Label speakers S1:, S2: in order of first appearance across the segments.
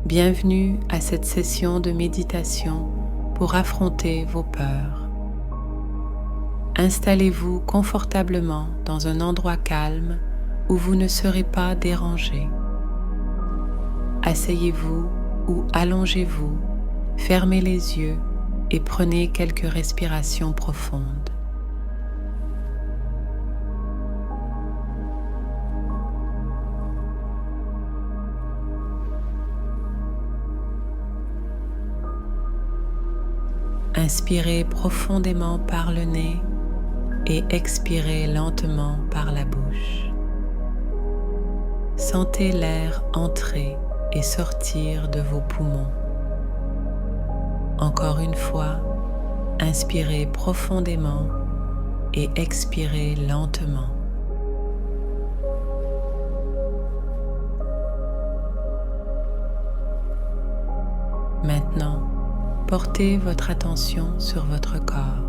S1: Bienvenue à cette session de méditation pour affronter vos peurs. Installez-vous confortablement dans un endroit calme où vous ne serez pas dérangé. Asseyez-vous ou allongez-vous, fermez les yeux et prenez quelques respirations profondes. Inspirez profondément par le nez et expirez lentement par la bouche. Sentez l'air entrer et sortir de vos poumons. Encore une fois, inspirez profondément et expirez lentement. Maintenant, portez votre attention sur votre corps.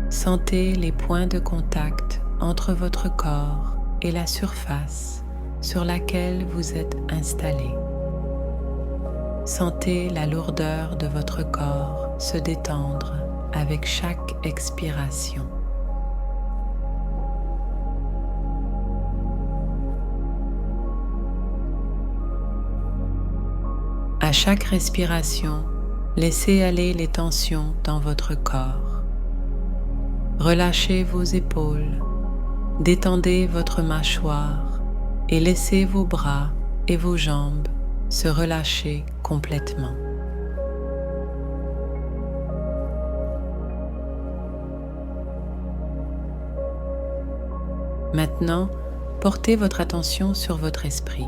S1: Sentez les points de contact entre votre corps et la surface sur laquelle vous êtes installé. Sentez la lourdeur de votre corps se détendre avec chaque expiration. À chaque respiration, laissez aller les tensions dans votre corps. Relâchez vos épaules, détendez votre mâchoire et laissez vos bras et vos jambes se relâcher complètement. Maintenant, portez votre attention sur votre esprit.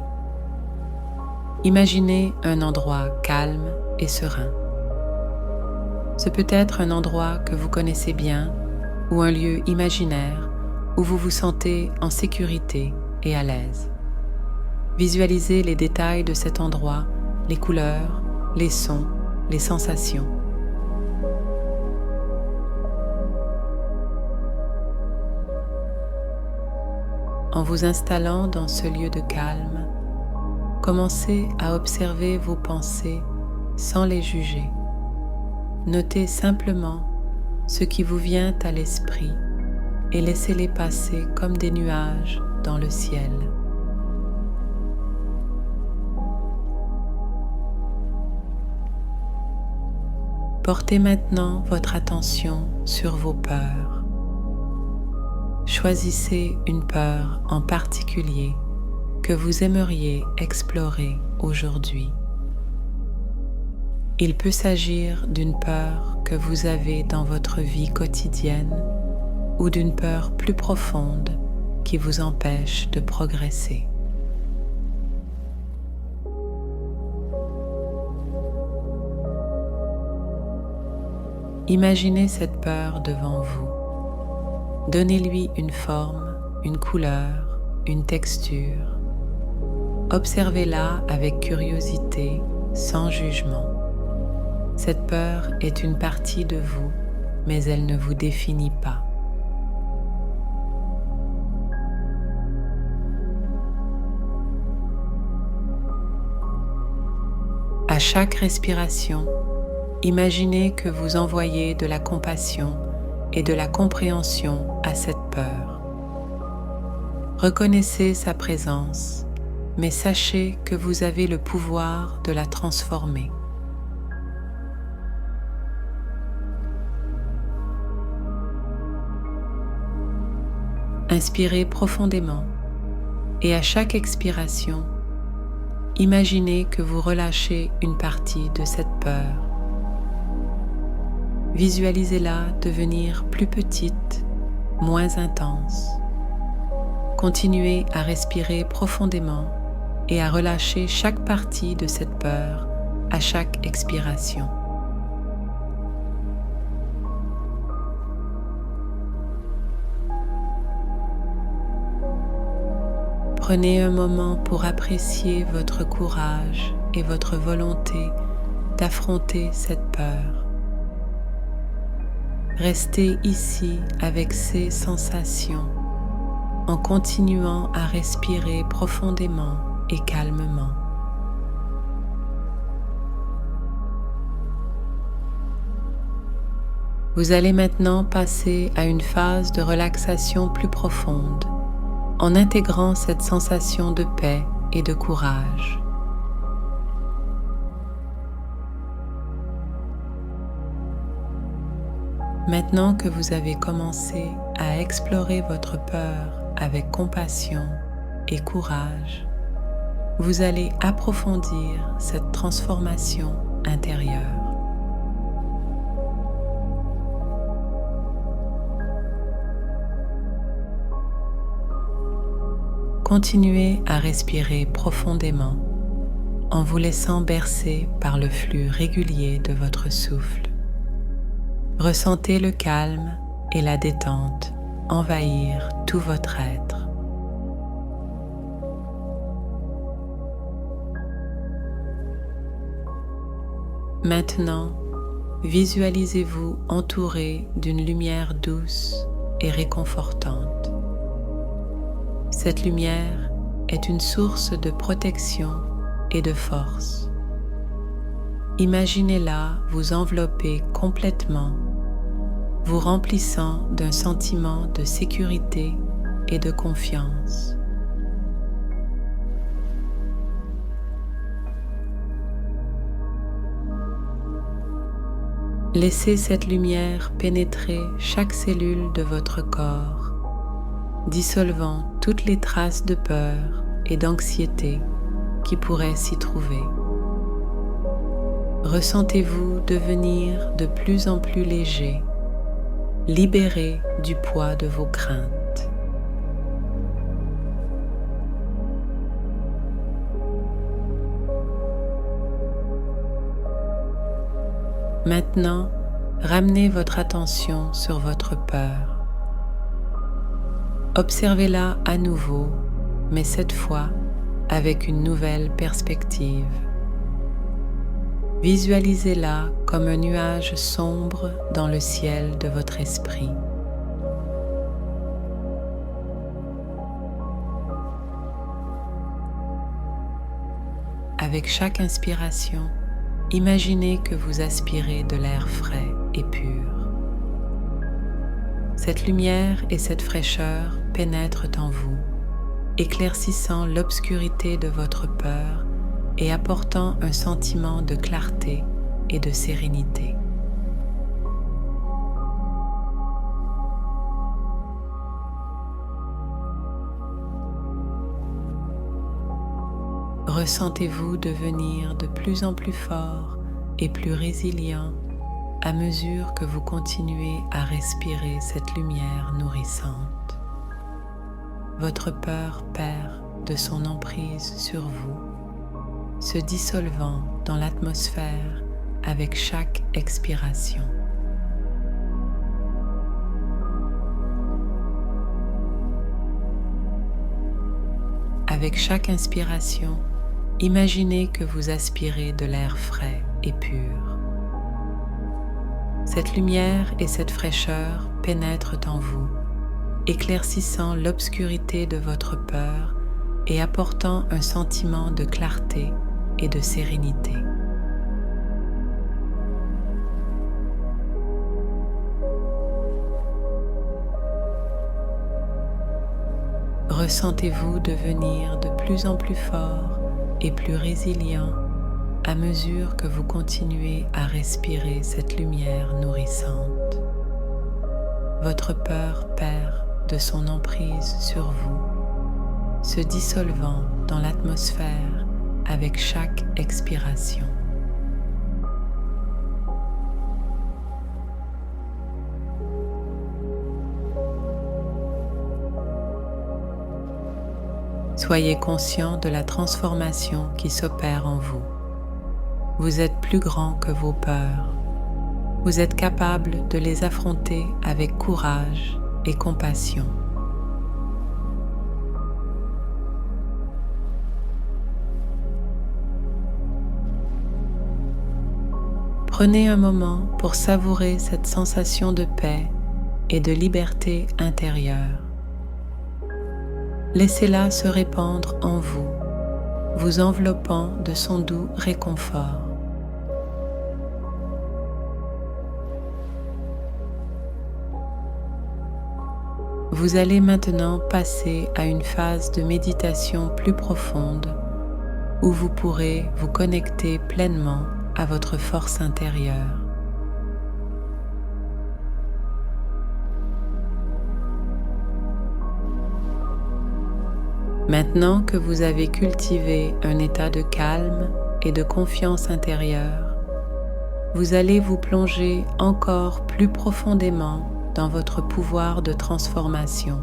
S1: Imaginez un endroit calme et serein. Ce peut être un endroit que vous connaissez bien ou un lieu imaginaire où vous vous sentez en sécurité et à l'aise. Visualisez les détails de cet endroit, les couleurs, les sons, les sensations. En vous installant dans ce lieu de calme, commencez à observer vos pensées sans les juger. Notez simplement ce qui vous vient à l'esprit et laissez-les passer comme des nuages dans le ciel. Portez maintenant votre attention sur vos peurs. Choisissez une peur en particulier que vous aimeriez explorer aujourd'hui. Il peut s'agir d'une peur que vous avez dans votre vie quotidienne ou d'une peur plus profonde qui vous empêche de progresser. Imaginez cette peur devant vous. Donnez-lui une forme, une couleur, une texture. Observez-la avec curiosité, sans jugement. Cette peur est une partie de vous, mais elle ne vous définit pas. À chaque respiration, imaginez que vous envoyez de la compassion et de la compréhension à cette peur. Reconnaissez sa présence, mais sachez que vous avez le pouvoir de la transformer. Inspirez profondément et à chaque expiration, imaginez que vous relâchez une partie de cette peur. Visualisez-la devenir plus petite, moins intense. Continuez à respirer profondément et à relâcher chaque partie de cette peur à chaque expiration. Prenez un moment pour apprécier votre courage et votre volonté d'affronter cette peur. Restez ici avec ces sensations en continuant à respirer profondément et calmement. Vous allez maintenant passer à une phase de relaxation plus profonde en intégrant cette sensation de paix et de courage. Maintenant que vous avez commencé à explorer votre peur avec compassion et courage, vous allez approfondir cette transformation intérieure. Continuez à respirer profondément en vous laissant bercer par le flux régulier de votre souffle. Ressentez le calme et la détente envahir tout votre être. Maintenant, visualisez-vous entouré d'une lumière douce et réconfortante. Cette lumière est une source de protection et de force. Imaginez-la vous envelopper complètement, vous remplissant d'un sentiment de sécurité et de confiance. Laissez cette lumière pénétrer chaque cellule de votre corps, dissolvant toutes les traces de peur et d'anxiété qui pourraient s'y trouver. Ressentez-vous devenir de plus en plus léger, libéré du poids de vos craintes. Maintenant, ramenez votre attention sur votre peur. Observez-la à nouveau, mais cette fois avec une nouvelle perspective. Visualisez-la comme un nuage sombre dans le ciel de votre esprit. Avec chaque inspiration, imaginez que vous aspirez de l'air frais et pur. Cette lumière et cette fraîcheur pénètrent en vous, éclaircissant l'obscurité de votre peur et apportant un sentiment de clarté et de sérénité. Ressentez-vous devenir de plus en plus fort et plus résilient à mesure que vous continuez à respirer cette lumière nourrissante. Votre peur perd de son emprise sur vous, se dissolvant dans l'atmosphère avec chaque expiration. Avec chaque inspiration, imaginez que vous aspirez de l'air frais et pur. Cette lumière et cette fraîcheur pénètrent en vous, éclaircissant l'obscurité de votre peur et apportant un sentiment de clarté et de sérénité. Ressentez-vous devenir de plus en plus fort et plus résilient à mesure que vous continuez à respirer cette lumière nourrissante. Votre peur perd de son emprise sur vous, se dissolvant dans l'atmosphère avec chaque expiration. Soyez conscient de la transformation qui s'opère en vous. Vous êtes plus grand que vos peurs. Vous êtes capable de les affronter avec courage et compassion. Prenez un moment pour savourer cette sensation de paix et de liberté intérieure. Laissez-la se répandre en vous, vous enveloppant de son doux réconfort. Vous allez maintenant passer à une phase de méditation plus profonde où vous pourrez vous connecter pleinement à votre force intérieure. Maintenant que vous avez cultivé un état de calme et de confiance intérieure, vous allez vous plonger encore plus profondément dans votre pouvoir de transformation.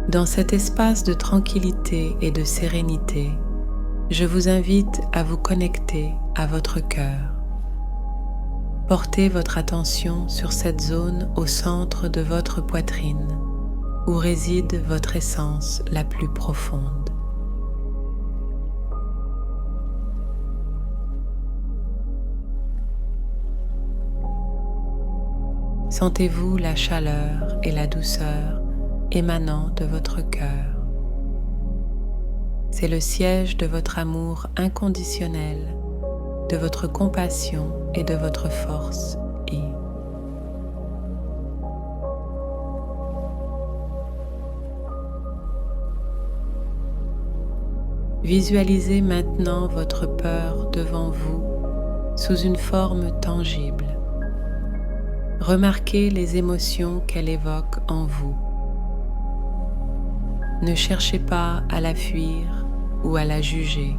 S1: Dans cet espace de tranquillité et de sérénité, je vous invite à vous connecter à votre cœur. Portez votre attention sur cette zone au centre de votre poitrine, où réside votre essence la plus profonde. Sentez-vous la chaleur et la douceur émanant de votre cœur. C'est le siège de votre amour inconditionnel, de votre compassion et de votre force. Visualisez maintenant votre peur devant vous sous une forme tangible. Remarquez les émotions qu'elle évoque en vous. Ne cherchez pas à la fuir ou à la juger,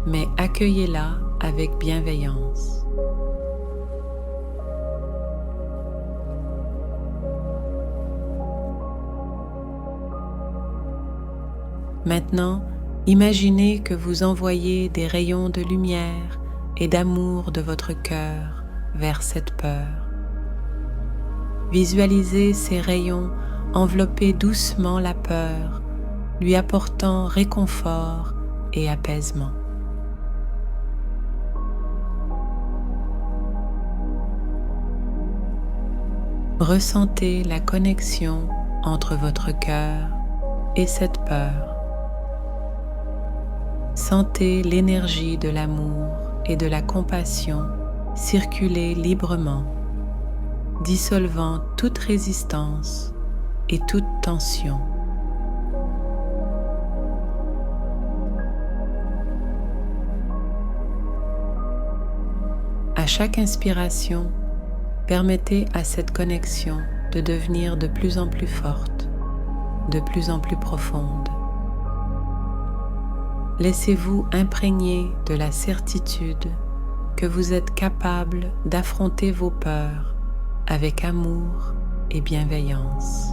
S1: mais accueillez-la avec bienveillance. Maintenant, imaginez que vous envoyez des rayons de lumière et d'amour de votre cœur vers cette peur. Visualisez ces rayons envelopper doucement la peur, lui apportant réconfort et apaisement. Ressentez la connexion entre votre cœur et cette peur. Sentez l'énergie de l'amour et de la compassion circuler librement, dissolvant toute résistance et toute tension. À chaque inspiration, permettez à cette connexion de devenir de plus en plus forte, de plus en plus profonde. Laissez-vous imprégner de la certitude que vous êtes capable d'affronter vos peurs avec amour et bienveillance.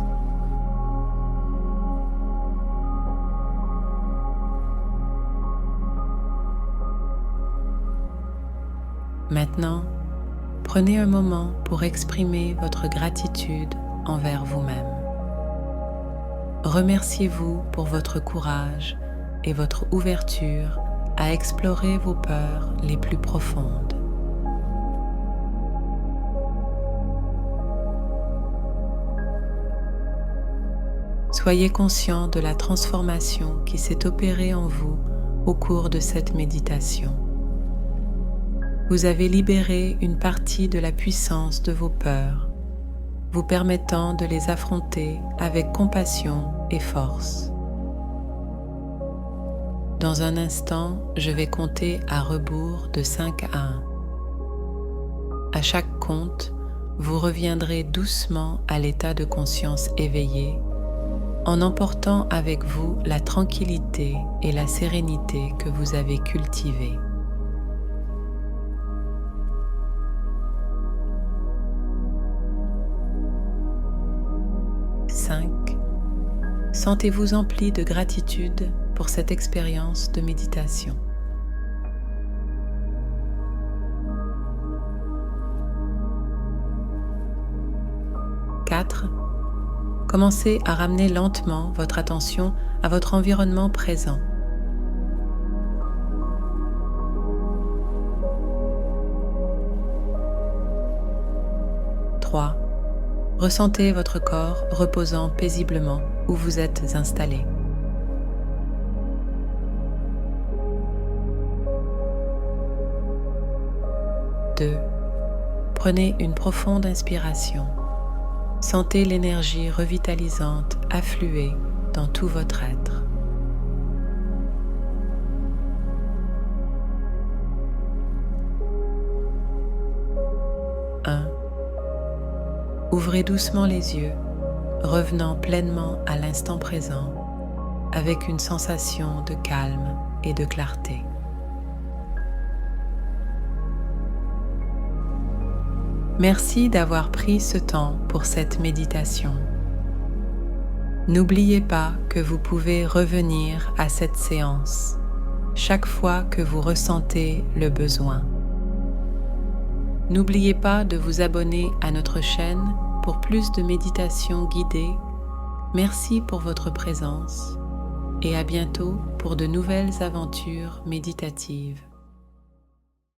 S1: Maintenant, prenez un moment pour exprimer votre gratitude envers vous-même. Remerciez-vous pour votre courage et votre ouverture à explorer vos peurs les plus profondes. Soyez conscient de la transformation qui s'est opérée en vous au cours de cette méditation. Vous avez libéré une partie de la puissance de vos peurs, vous permettant de les affronter avec compassion et force. Dans un instant, je vais compter à rebours de 5 à 1. À chaque compte, vous reviendrez doucement à l'état de conscience éveillé, en emportant avec vous la tranquillité et la sérénité que vous avez cultivées. 5. Sentez-vous empli de gratitude pour cette expérience de méditation. 4. Commencez à ramener lentement votre attention à votre environnement présent. 3. Ressentez votre corps reposant paisiblement où vous êtes installé. 2. Prenez une profonde inspiration. Sentez l'énergie revitalisante affluer dans tout votre être. 1. Ouvrez doucement les yeux, revenant pleinement à l'instant présent avec une sensation de calme et de clarté. Merci d'avoir pris ce temps pour cette méditation. N'oubliez pas que vous pouvez revenir à cette séance chaque fois que vous ressentez le besoin. N'oubliez pas de vous abonner à notre chaîne pour plus de méditations guidées. Merci pour votre présence et à bientôt pour de nouvelles aventures méditatives.